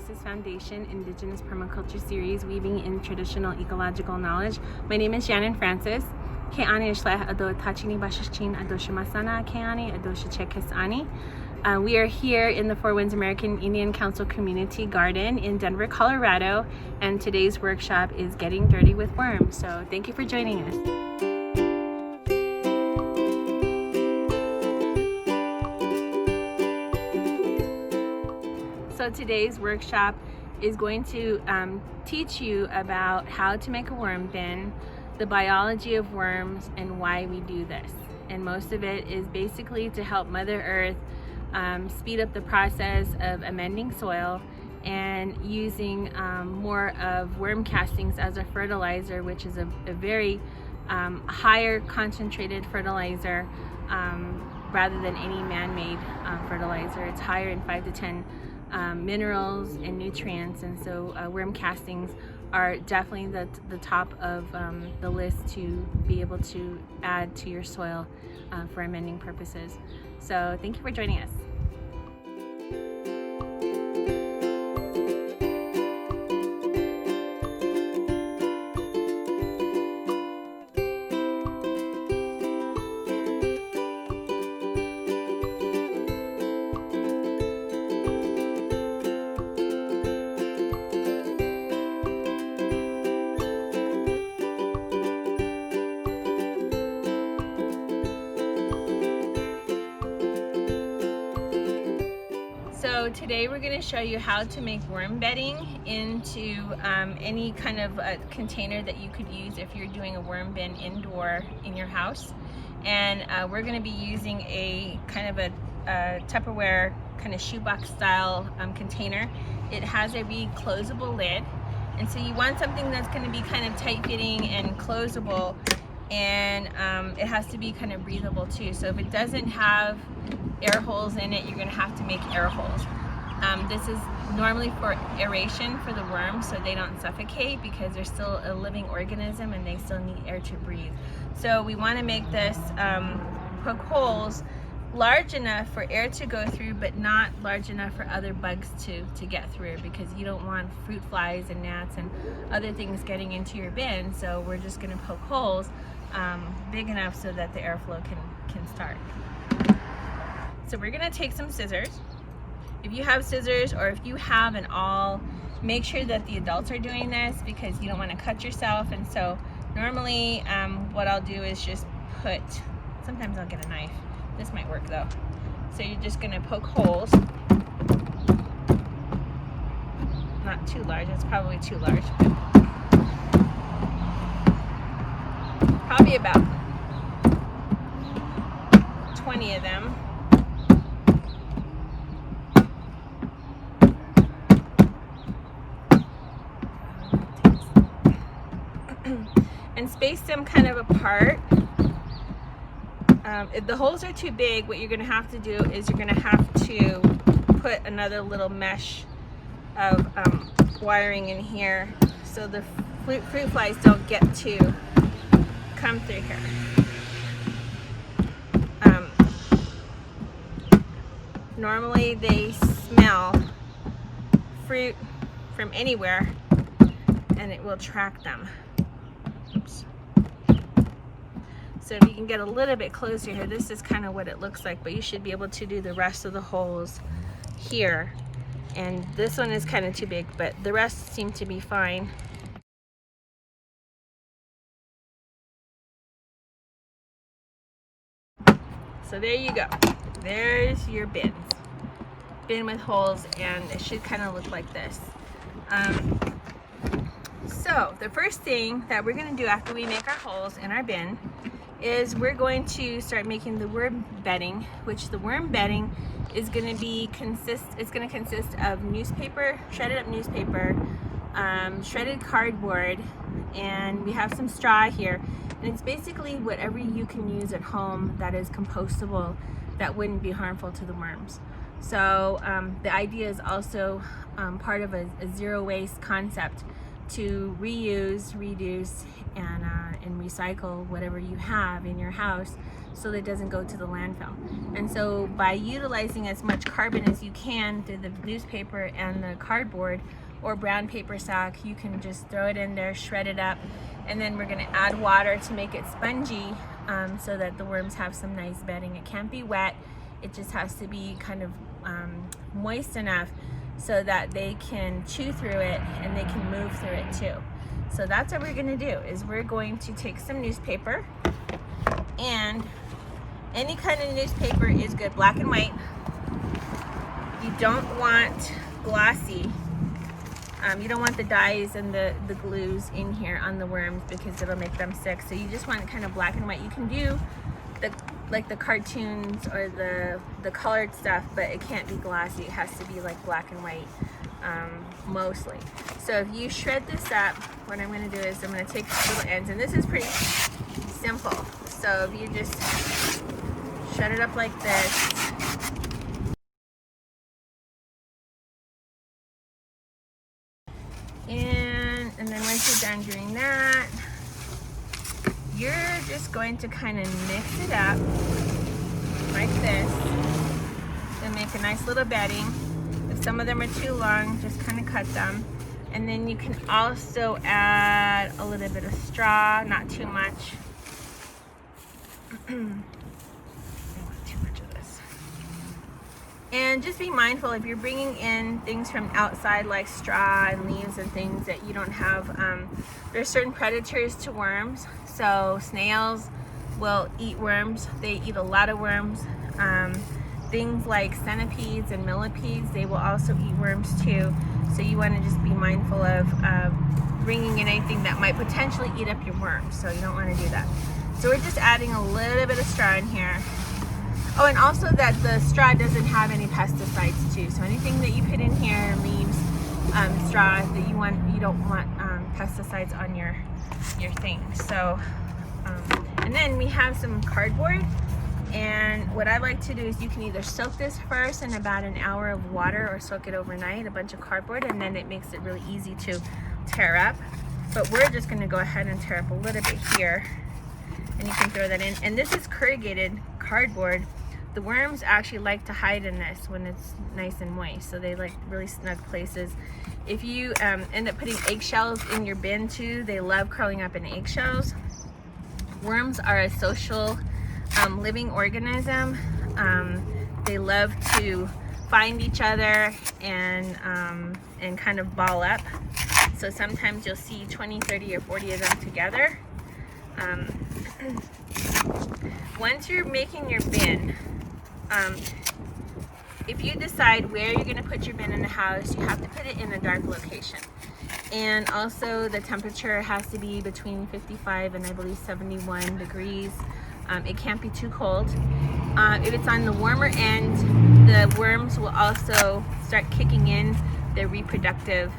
Voices Foundation Indigenous Permaculture Series, Weaving in Traditional Ecological Knowledge. My name is Shannon Francis. Ke'ani Ishleh Ado Tachini Bashashin Ado Shimasana Ke'ani Ado Shichekesani. We are here in the Four Winds American Indian Council Community Garden in Denver, Colorado, and today's workshop is Getting Dirty with Worms. So thank you for joining us. So today's workshop is going to teach you about how to make a worm bin, the biology of worms, and why we do this. And most of it is basically to help Mother Earth speed up the process of amending soil and using more of worm castings as a fertilizer, which is a very higher concentrated fertilizer rather than any man-made fertilizer. It's higher in 5 to 10 minerals and nutrients, and so worm castings are definitely the top of the list to be able to add to your soil for amending purposes. So thank you for joining us. So today we're going to show you how to make worm bedding into any kind of container that you could use if you're doing a worm bin indoor in your house. And we're going to be using a kind of a Tupperware kind of shoebox style container. It has a reclosable lid, and so you want something that's going to be kind of tight fitting and closable, and it has to be kind of breathable too. So if it doesn't have air holes in it, you're going to have to make air holes. This is normally for aeration for the worms so they don't suffocate, because they're still a living organism and they still need air to breathe. So we want to make this poke holes large enough for air to go through, but not large enough for other bugs to get through, because you don't want fruit flies and gnats and other things getting into your bin. So we're just going to poke holes big enough so that the airflow can start. So we're going to take some scissors. If you have scissors, or if you have an awl, make sure that the adults are doing this, because you don't want to cut yourself. And so normally what I'll do is just sometimes I'll get a knife. This might work though. So you're just going to poke holes. Not too large, it's probably too large. Probably about 20 of them. And space them kind of apart. If the holes are too big, what you're going to have to do is you're going to have to put another little mesh of wiring in here so the fruit flies don't get to come through here. Normally they smell fruit from anywhere and it will attract them. Oops. So if you can get a little bit closer here, this is kind of what it looks like, but you should be able to do the rest of the holes here. And this one is kind of too big, but the rest seem to be fine. So there you go. There's your bin with holes, and it should kind of look like this. So the first thing that we're going to do after we make our holes in our bin is we're going to start making the worm bedding, which the worm bedding is going to consist of newspaper, shredded up newspaper, shredded cardboard, and we have some straw here. And it's basically whatever you can use at home that is compostable, that wouldn't be harmful to the worms. So the idea is also part of a zero waste concept, to reuse, reduce, and recycle whatever you have in your house, so that it doesn't go to the landfill. And so by utilizing as much carbon as you can through the newspaper and the cardboard or brown paper sack, you can just throw it in there, shred it up, and then we're going to add water to make it spongy, so that the worms have some nice bedding. It can't be wet, it just has to be kind of moist enough so that they can chew through it and they can move through it too. So that's what we're going to do, is we're going to take some newspaper, and any kind of newspaper is good, black and white. You don't want glossy. You don't want the dyes and the glues in here on the worms because it'll make them sick. So you just want kind of black and white. You can do like the cartoons or the colored stuff, but it can't be glossy. It has to be like black and white, mostly. So if you shred this up, what I'm going to do is I'm going to take the little ends, and this is pretty simple. So if you just shred it up like this, and then once you're done doing that, you're just going to kind of mix it up like this and make a nice little bedding. If some of them are too long, just kind of cut them. And then you can also add a little bit of straw, not too much. I don't want too much of this. And just be mindful if you're bringing in things from outside like straw and leaves and things that you don't have. There's certain predators to worms. So snails will eat worms. They eat a lot of worms. Things like centipedes and millipedes, they will also eat worms too. So you want to just be mindful of bringing in anything that might potentially eat up your worms. So you don't want to do that. So we're just adding a little bit of straw in here. Oh, and also that the straw doesn't have any pesticides too. So anything that you put in here, leaves, straw, that you don't want pesticides on your thing. So, and then we have some cardboard. And what I like to do is you can either soak this first in about an hour of water or soak it overnight, a bunch of cardboard, and then it makes it really easy to tear up. But we're just going to go ahead and tear up a little bit here, and you can throw that in. And this is corrugated cardboard. The worms actually like to hide in this when it's nice and moist, so they like really snug places. If you end up putting eggshells in your bin too, they love curling up in eggshells. Worms are a social living organism. They love to find each other and kind of ball up. So sometimes you'll see 20, 30, or 40 of them together. Once you're making your bin, if you decide where you're going to put your bin in the house, you have to put it in a dark location. And also the temperature has to be between 55 and I believe 71 degrees. It can't be too cold. If it's on the warmer end, the worms will also start kicking in their reproductive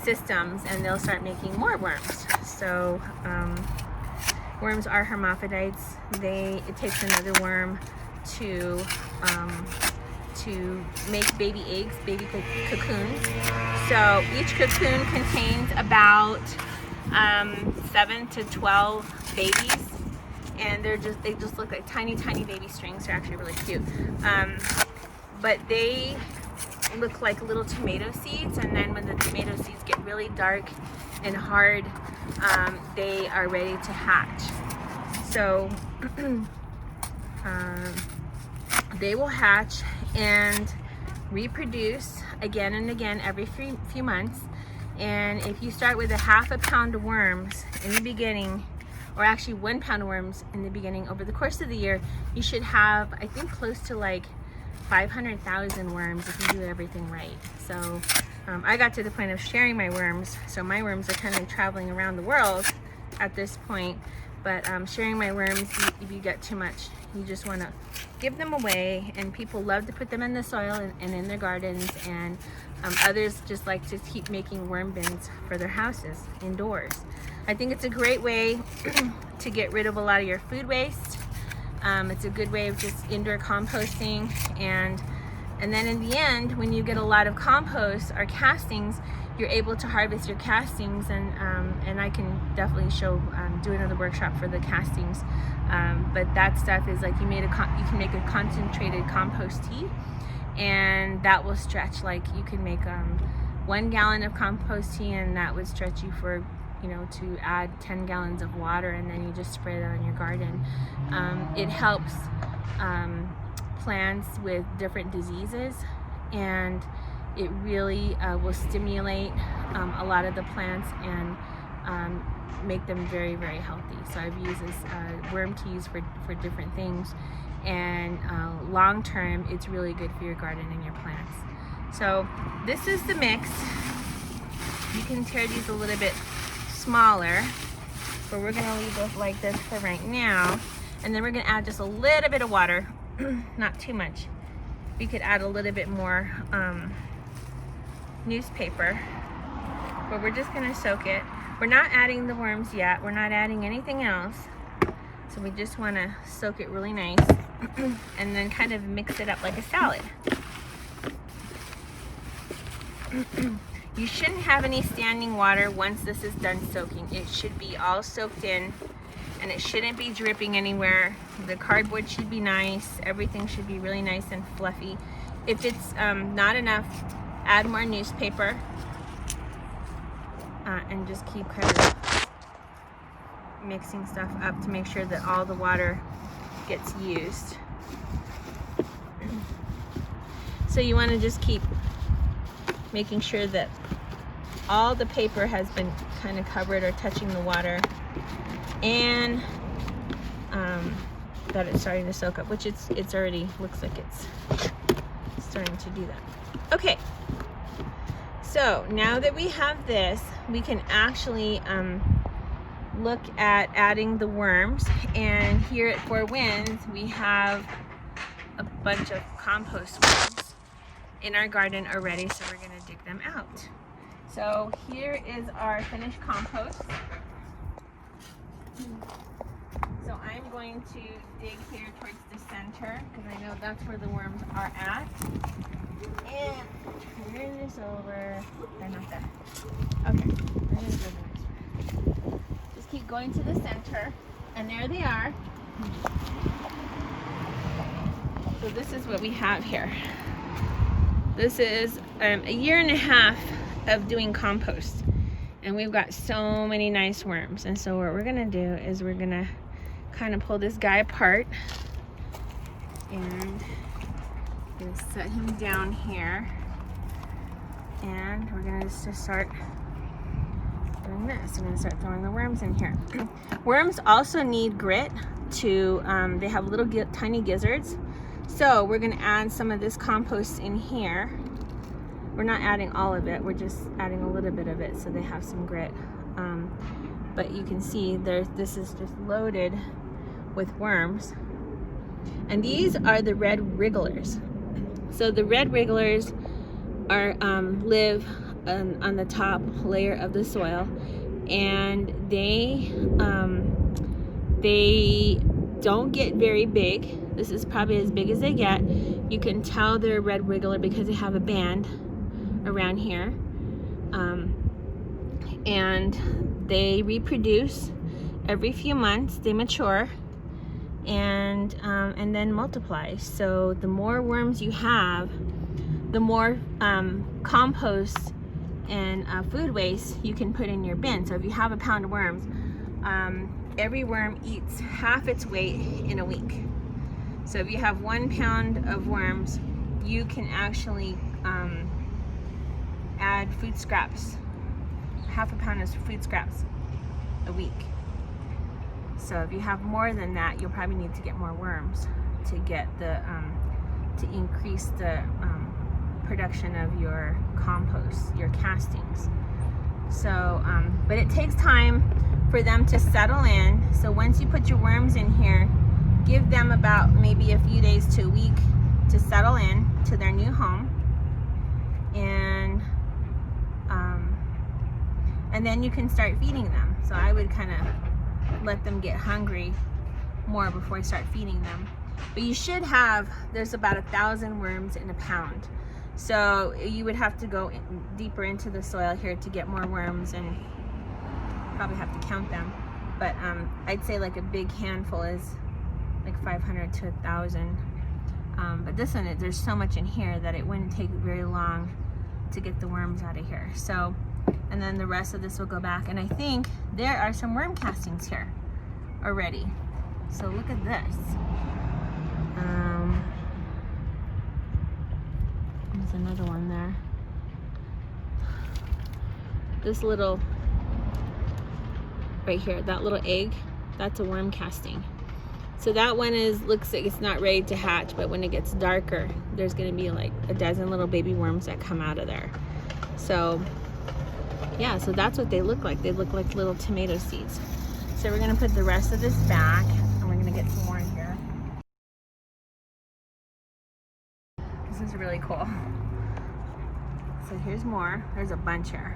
systems, and they'll start making more worms. So worms are hermaphrodites. It takes another worm to make baby eggs, baby cocoons. So each cocoon contains about 7 to 12 babies. And they just look like tiny baby strings. They're actually really cute. But they look like little tomato seeds, and then when the tomato seeds get really dark and hard, they are ready to hatch. So they will hatch and reproduce again and again every few months. And if you start with a half a pound of worms in the beginning, or actually 1 pound of worms in the beginning, over the course of the year, you should have, I think, close to like 500,000 worms if you do everything right. So I got to the point of sharing my worms. So my worms are kind of traveling around the world at this point. But sharing my worms, if you get too much, you just want to give them away. And people love to put them in the soil and in their gardens. And others just like to keep making worm bins for their houses indoors. I think it's a great way to get rid of a lot of your food waste. It's a good way of just indoor composting, and And then in the end, when you get a lot of compost or castings, you're able to harvest your castings, and I can definitely show, do another workshop for the castings. But that stuff is like you can make a concentrated compost tea, and that will stretch, like you can make 1 gallon of compost tea, and that would stretch you for, you know, to add 10 gallons of water, and then you just spray that on your garden. It helps plants with different diseases, and it really will stimulate a lot of the plants and make them very, very healthy. So I've used this worm teas for different things, and long term it's really good for your garden and your plants. So this is the mix. You can tear these a little bit smaller, but we're gonna leave this like this for right now, and then we're gonna add just a little bit of water. Not too much. We could add a little bit more newspaper, but we're just gonna soak it. We're not adding the worms yet. We're not adding anything else. So we just wanna soak it really nice and then kind of mix it up like a salad. You shouldn't have any standing water once this is done soaking. It should be all soaked in, and it shouldn't be dripping anywhere. The cardboard should be nice. Everything should be really nice and fluffy. If it's not enough, add more newspaper, and just keep kind of mixing stuff up to make sure that all the water gets used. So you want to just keep making sure that all the paper has been kind of covered or touching the water, and that it's starting to soak up, which it's already looks like it's starting to do that. Okay, so now that we have this, we can actually look at adding the worms. And here at Four Winds, we have a bunch of compost worms in our garden already, so we're gonna dig them out. So here is our finished compost. So I'm going to dig here towards the center, because I know that's where the worms are at. And turn this over. They're not there. Okay, we're gonna go the next one. Just keep going to the center, and there they are. So this is what we have here. This is a year and a half of doing compost, and we've got so many nice worms. And so what we're gonna do is we're gonna kind of pull this guy apart, and I'm gonna set him down here, and we're gonna just start doing this. I'm gonna start throwing the worms in here. Worms also need grit to, they have little tiny gizzards. So we're gonna add some of this compost in here. We're not adding all of it, we're just adding a little bit of it so they have some grit. But you can see this is just loaded with worms. And these are the red wrigglers. So the red wrigglers are live on the top layer of the soil, and they don't get very big. This is probably as big as they get. You can tell they're a red wiggler because they have a band around here, and they reproduce every few months. They mature and then multiply. So the more worms you have, the more compost and food waste you can put in your bin. So if you have a pound of worms, every worm eats half its weight in a week. So if you have 1 pound of worms, you can actually add food scraps, half a pound of food scraps a week. So if you have more than that, you'll probably need to get more worms to get the to increase the production of your compost, your castings. So, but it takes time for them to settle in. So once you put your worms in here, give them about maybe a few days to a week to settle in to their new home, and then you can start feeding them. So I would kind of let them get hungry more before I start feeding them. But you should have, there's about 1,000 worms in a pound. So you would have to go deeper into the soil here to get more worms, and probably have to count them. But I'd say like a big handful is like 500 to 1,000. But this one, there's so much in here that it wouldn't take very long to get the worms out of here. So, and then the rest of this will go back. And I think there are some worm castings here already. So look at this. There's another one there. This little, right here, that little egg, that's a worm casting. So that one looks like it's not ready to hatch, but when it gets darker, there's gonna be like a dozen little baby worms that come out of there. So yeah, so that's what they look like. They look like little tomato seeds. So we're gonna put the rest of this back, and we're gonna get some more in here. This is really cool. So here's more. There's a bunch here.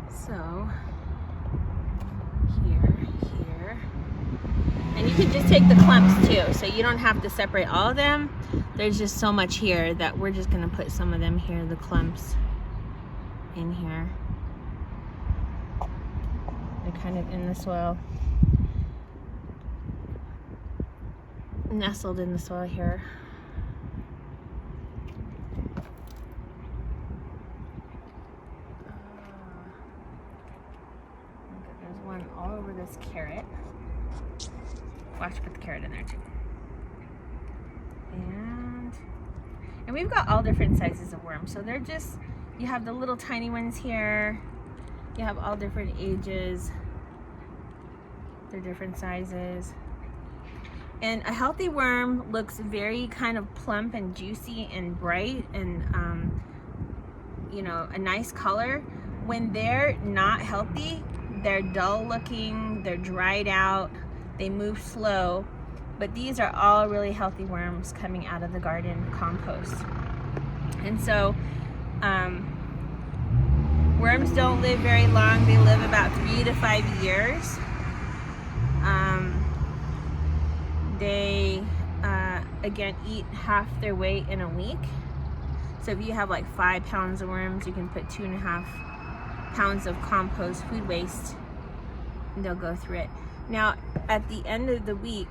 So here. And you can just take the clumps too, so you don't have to separate all of them. There's just so much here that we're just gonna put some of them here, the clumps, in here. They're kind of in the soil, nestled in the soil here. There's one all over this carrot. Watch, put the carrot in there too. And we've got all different sizes of worms. So they're just, you have the little tiny ones here. You have all different ages. They're different sizes. And a healthy worm looks very kind of plump and juicy and bright and, you know, a nice color. When they're not healthy, they're dull looking, they're dried out, they move slow. But these are all really healthy worms coming out of the garden compost. And so, worms don't live very long. They live about 3 to 5 years. They, again, eat half their weight in a week. So if you have like 5 pounds of worms, you can put 2.5 pounds of compost food waste, and they'll go through it. Now, at the end of the week,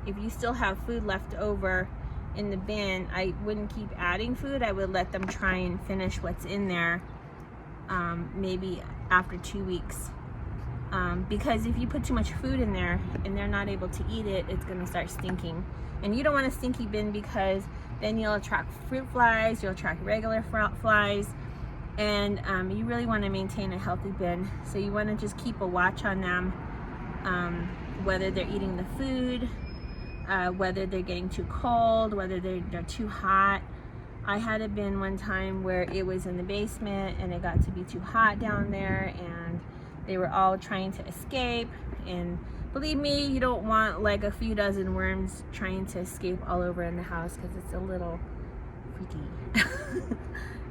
if you still have food left over in the bin, I wouldn't keep adding food. I would let them try and finish what's in there, maybe after 2 weeks. Because if you put too much food in there and they're not able to eat it, it's gonna start stinking. And you don't want a stinky bin, because then you'll attract fruit flies, you'll attract regular flies, and you really wanna maintain a healthy bin. So you wanna just keep a watch on them, whether they're eating the food, whether they're getting too cold, whether they're too hot. I had a bin one time where it was in the basement and it got to be too hot down there, and they were all trying to escape. And believe me, you don't want like a few dozen worms trying to escape all over in the house, because it's a little freaky.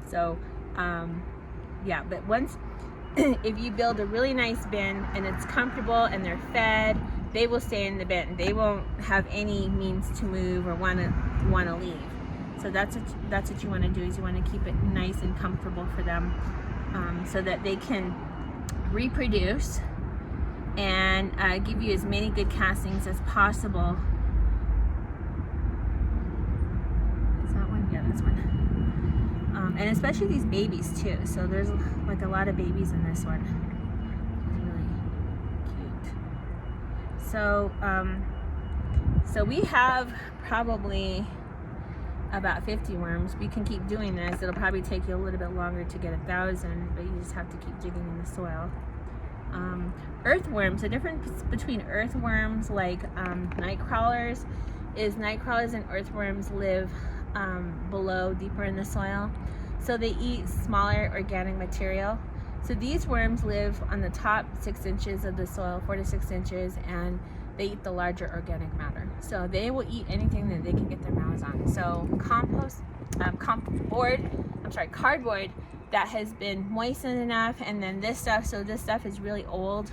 So yeah, but once if you build a really nice bin and it's comfortable and they're fed, they will stay in the bin. They won't have any means to move or want to leave. So that's what you want to do, is you want to keep it nice and comfortable for them, so that they can reproduce and give you as many good castings as possible. Is that one? Yeah, this one. And especially these babies too. So there's like a lot of babies in this one. It's really cute. So, so we have probably about 50 worms. We can keep doing this. It'll probably take you a little bit longer to get 1,000, but you just have to keep digging in the soil. Earthworms, the difference between earthworms like night crawlers is night crawlers and earthworms live below, deeper in the soil. So they eat smaller organic material. So these worms live on the top 6 inches of the soil, 4 to 6 inches, and they eat the larger organic matter. So they will eat anything that they can get their mouths on. So cardboard that has been moistened enough, and then this stuff, so this stuff is really old.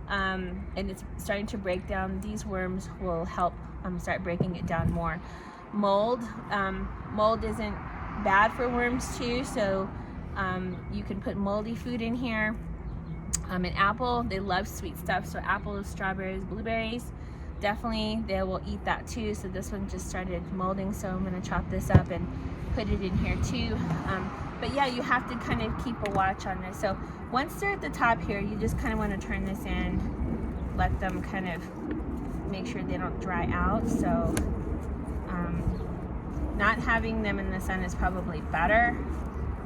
and it's starting to break down. These worms will help start breaking it down more. Mold isn't bad for worms too, so you can put moldy food in here. An apple, they love sweet stuff, so apples, strawberries, blueberries, definitely they will eat that too. So this one just started molding, so I'm going to chop this up and put it in here too. But yeah, you have to kind of keep a watch on this. So once they're at the top here, you just kind of want to turn this in, let them kind of make sure they don't dry out. So not having them in the sun is probably better,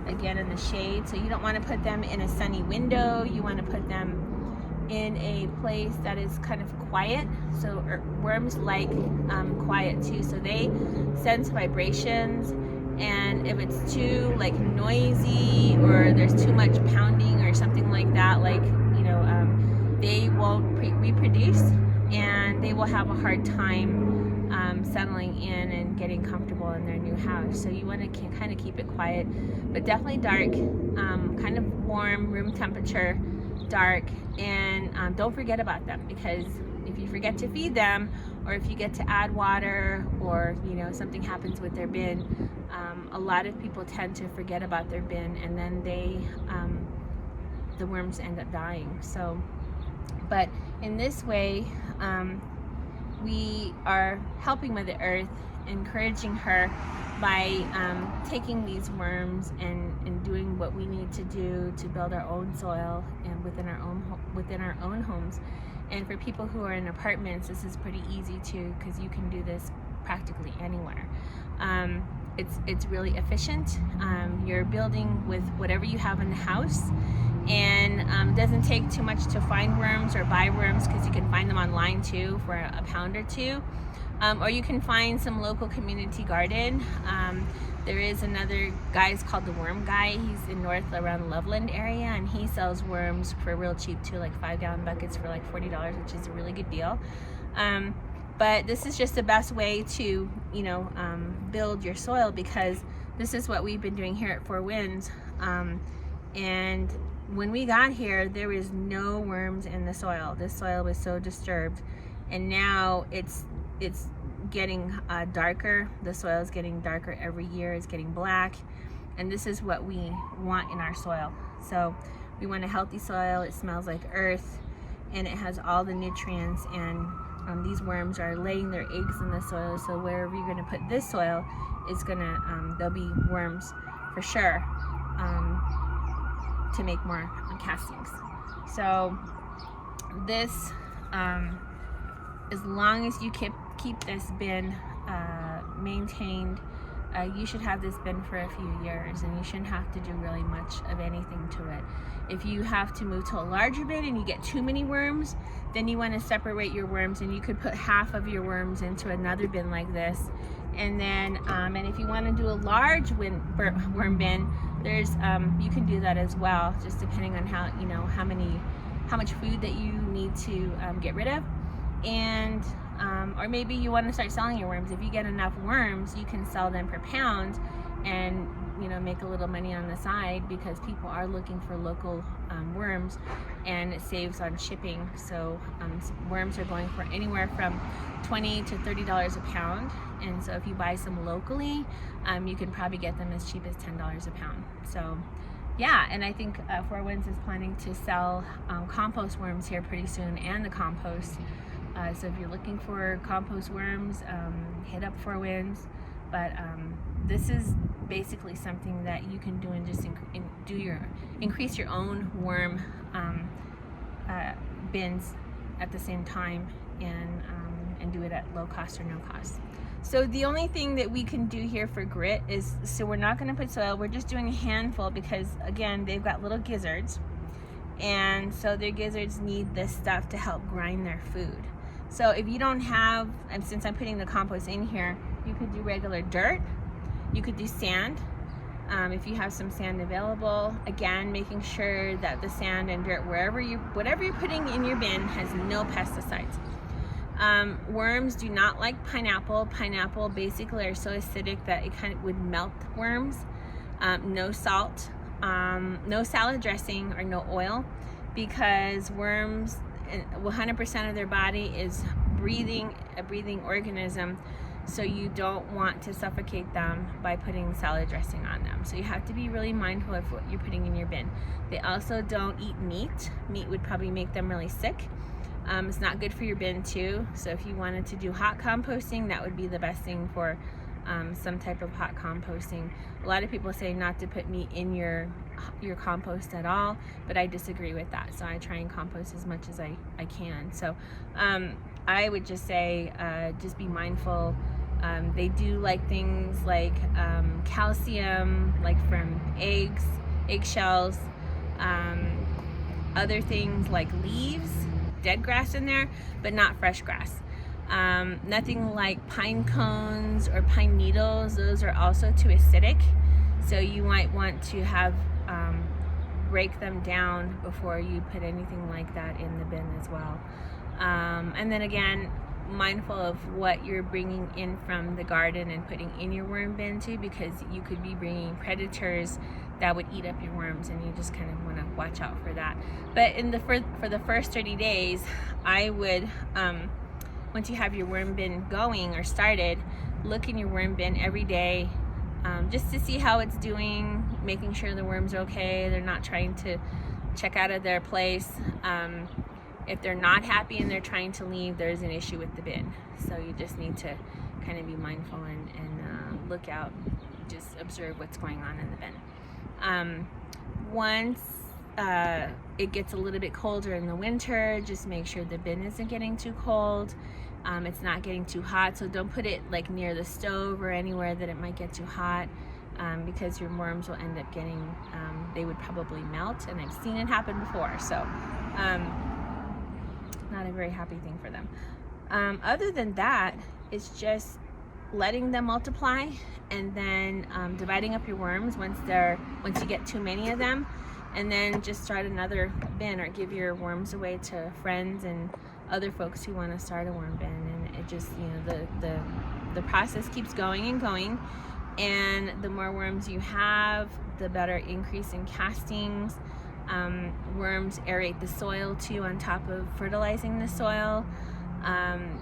again in the shade. So you don't want to put them in a sunny window, you want to put them in a place that is kind of quiet. So worms like quiet too, so they sense vibrations, and if it's too like noisy or there's too much pounding or something like that, like they won't reproduce, and they will have a hard time settling in and getting comfortable in their new house. So you want to kind of keep it quiet, but definitely dark, kind of warm, room temperature, dark, and don't forget about them, because if you forget to feed them, or if you get to add water, or something happens with their bin, a lot of people tend to forget about their bin, and then the worms end up dying. So, but in this way, we are helping Mother Earth, encouraging her by taking these worms and doing what we need to do to build our own soil and within our own homes. And for people who are in apartments, this is pretty easy too, because you can do this practically anywhere. It's really efficient. You're building with whatever you have in the house, and it doesn't take too much to find worms or buy worms, because you can find them online too for a pound or two, or you can find some local community garden. There is another guy, it's called the Worm Guy. He's in north around Loveland area, and he sells worms for real cheap too, like 5-gallon buckets for like $40, which is a really good deal. But this is just the best way to build your soil, because this is what we've been doing here at Four Winds. And when we got here, there was no worms in the soil. This soil was so disturbed, and now it's getting darker. The soil is getting darker every year. It's getting black, and this is what we want in our soil. So we want a healthy soil. It smells like earth, and it has all the nutrients, and these worms are laying their eggs in the soil. So wherever you're going to put this soil is gonna there'll be worms for sure, to make more castings. So this, as long as you keep this bin maintained, you should have this bin for a few years, and you shouldn't have to do really much of anything to it. If you have to move to a larger bin and you get too many worms, then you want to separate your worms, and you could put half of your worms into another bin like this. And then and if you want to do a large worm bin, there's you can do that as well, just depending on how much food that you need to get rid of. And or maybe you want to start selling your worms. If you get enough worms, you can sell them per pound and make a little money on the side, because people are looking for local worms, and it saves on shipping. So worms are going for anywhere from $20 to $30 a pound, and so if you buy some locally, you can probably get them as cheap as $10 a pound. So yeah, and I think Four Winds is planning to sell compost worms here pretty soon, and the compost. So if you're looking for compost worms, hit up Four Winds. But this is basically something that you can do and just increase your own worm bins at the same time, and do it at low cost or no cost. So the only thing that we can do here for grit is, so we're not going to put soil, we're just doing a handful, because again, they've got little gizzards, and so their gizzards need this stuff to help grind their food. So if you don't have, and since I'm putting the compost in here, you could do regular dirt, you could do sand, if you have some sand available. Again, making sure that the sand and dirt, whatever you're putting in your bin, has no pesticides. Worms do not like pineapple. Pineapple basically are so acidic that it kind of would melt worms. No salt, no salad dressing, or no oil, because worms, and 100% of their body is a breathing organism. So you don't want to suffocate them by putting salad dressing on them. So you have to be really mindful of what you're putting in your bin. They also don't eat meat. Meat would probably make them really sick. It's not good for your bin too. So if you wanted to do hot composting, that would be the best thing for some type of hot composting. A lot of people say not to put meat in your compost at all, but I disagree with that. So I try and compost as much as I can. So I would just say just be mindful. They do like things like calcium, like from eggs, eggshells, other things like leaves, dead grass in there, but not fresh grass. Nothing like pine cones or pine needles. Those are also too acidic. So you might want to have break them down before you put anything like that in the bin as well. And then again, mindful of what you're bringing in from the garden and putting in your worm bin too, because you could be bringing predators that would eat up your worms, and you just kind of want to watch out for that. But for the first 30 days, I would, once you have your worm bin going or started, look in your worm bin every day, just to see how it's doing, making sure the worms are okay, they're not trying to check out of their place. If they're not happy and they're trying to leave, there's an issue with the bin. So you just need to kind of be mindful and look out, just observe what's going on in the bin. Once it gets a little bit colder in the winter, just make sure the bin isn't getting too cold. It's not getting too hot, so don't put it like near the stove or anywhere that it might get too hot, because your worms will end up getting, they would probably melt, and I've seen it happen before. So not a very happy thing for them. Other than that, it's just letting them multiply, and then dividing up your worms once you get too many of them, and then just start another bin or give your worms away to friends and other folks who want to start a worm bin. And it just, you know, the process keeps going and going, and the more worms you have, the better increase in castings. Worms aerate the soil too on top of fertilizing the soil.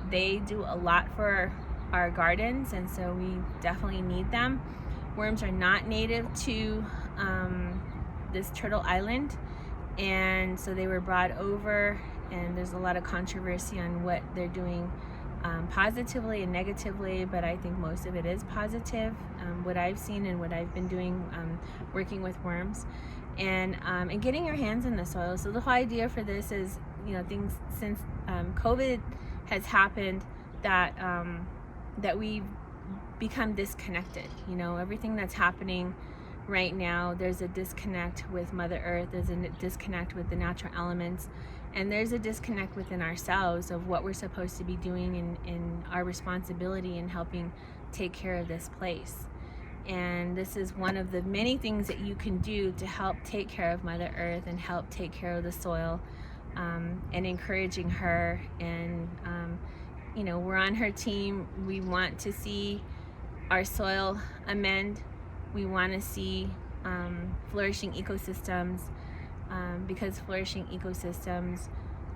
They do a lot for our gardens, and so we definitely need them. Worms are not native to this turtle island, and so they were brought over, and there's a lot of controversy on what they're doing positively and negatively, but I think most of it is positive, what I've seen and what I've been doing working with worms. And getting your hands in the soil. So the whole idea for this is, you know, things since COVID has happened, that that we've become disconnected. You know, everything that's happening right now, there's a disconnect with Mother Earth, there's a disconnect with the natural elements, and there's a disconnect within ourselves of what we're supposed to be doing in our responsibility in helping take care of this place. And this is one of the many things that you can do to help take care of Mother Earth and help take care of the soil, and encouraging her. And you know, we're on her team. We want to see our soil amend. We want to see flourishing ecosystems, because flourishing ecosystems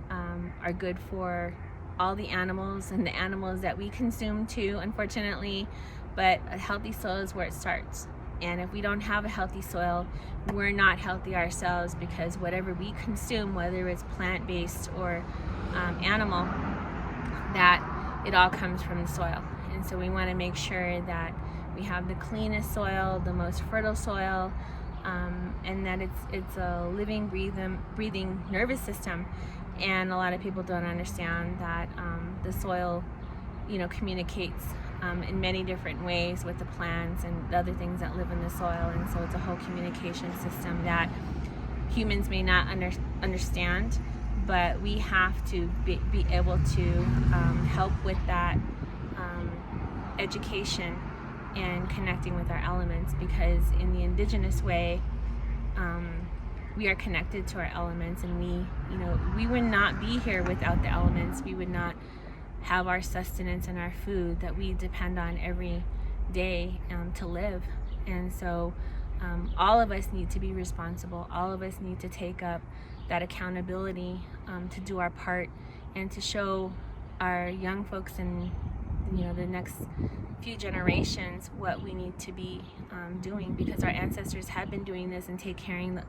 are good for all the animals and the animals that we consume too, unfortunately. But a healthy soil is where it starts. And if we don't have a healthy soil, we're not healthy ourselves, because whatever we consume, whether it's plant-based or animal, that it all comes from the soil. And so we want to make sure that we have the cleanest soil, the most fertile soil, and that it's a living, breathing nervous system. And a lot of people don't understand that the soil, you know, communicates in many different ways with the plants and the other things that live in the soil. And so it's a whole communication system that humans may not understand, but we have to be able to help with that education and connecting with our elements, because in the indigenous way, we are connected to our elements, and we would not be here without the elements. We would not have our sustenance and our food that we depend on every day to live. And so all of us need to be responsible. All of us need to take up that accountability to do our part and to show our young folks and the next few generations what we need to be doing, because our ancestors have been doing this and taking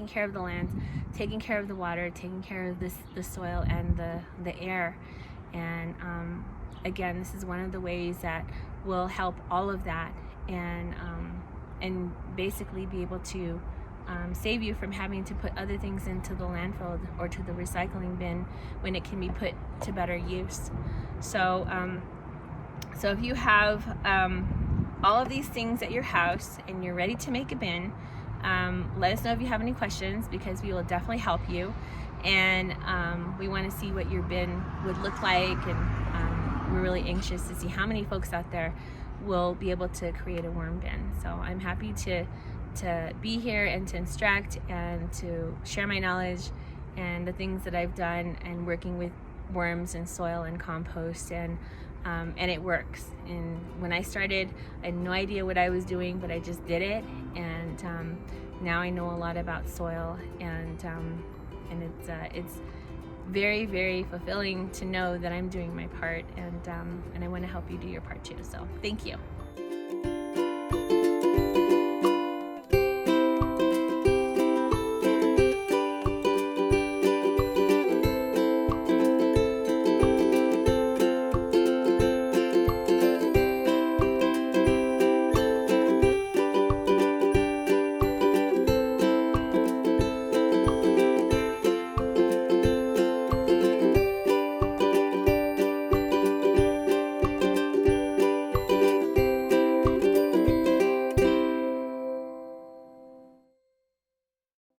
care of the lands, taking care of the water, taking care of the soil and the air. And again, this is one of the ways that will help all of that and basically be able to save you from having to put other things into the landfill or to the recycling bin when it can be put to better use. So so if you have all of these things at your house and you're ready to make a bin, let us know if you have any questions, because we will definitely help you. And we want to see what your bin would look like, and we're really anxious to see how many folks out there will be able to create a worm bin. So I'm happy to be here and to instruct and to share my knowledge and the things that I've done and working with worms and soil and compost, and it works. And when I started, I had no idea what I was doing, but I just did it, and now I know a lot about soil, and it's very, very fulfilling to know that I'm doing my part, and I want to help you do your part too. So thank you.